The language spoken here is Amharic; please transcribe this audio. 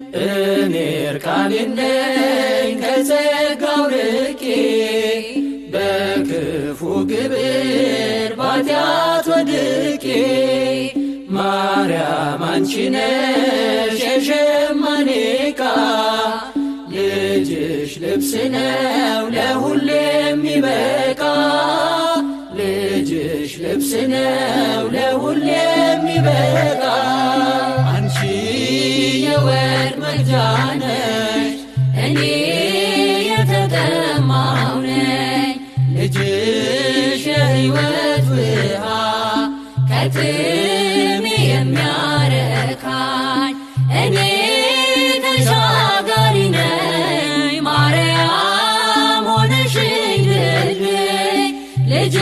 እኔ እርቃኔን ነኝ ከጸጋው ርቄ በክፉ ግብር ባጢአት ወድቄ ማርያም አንቺ ነሽ የሸማኔ ዕቃ ልጅሽ ልብስ ነው ለሁሌ የሚበቃ ልጅሽ ልብስ ነው ለሁሌ የሚበቃ አንቺ የወርቅ መቅጃ ነሽ እኔ የተጠማሁ ነኝ ልጅሽ የሕይወት ውሃ ከጥሜ የሚያረካኝ እኔ ተሻጋሪ ነኝ ማርያም ሆነሽኝ ድልድይ ልጅ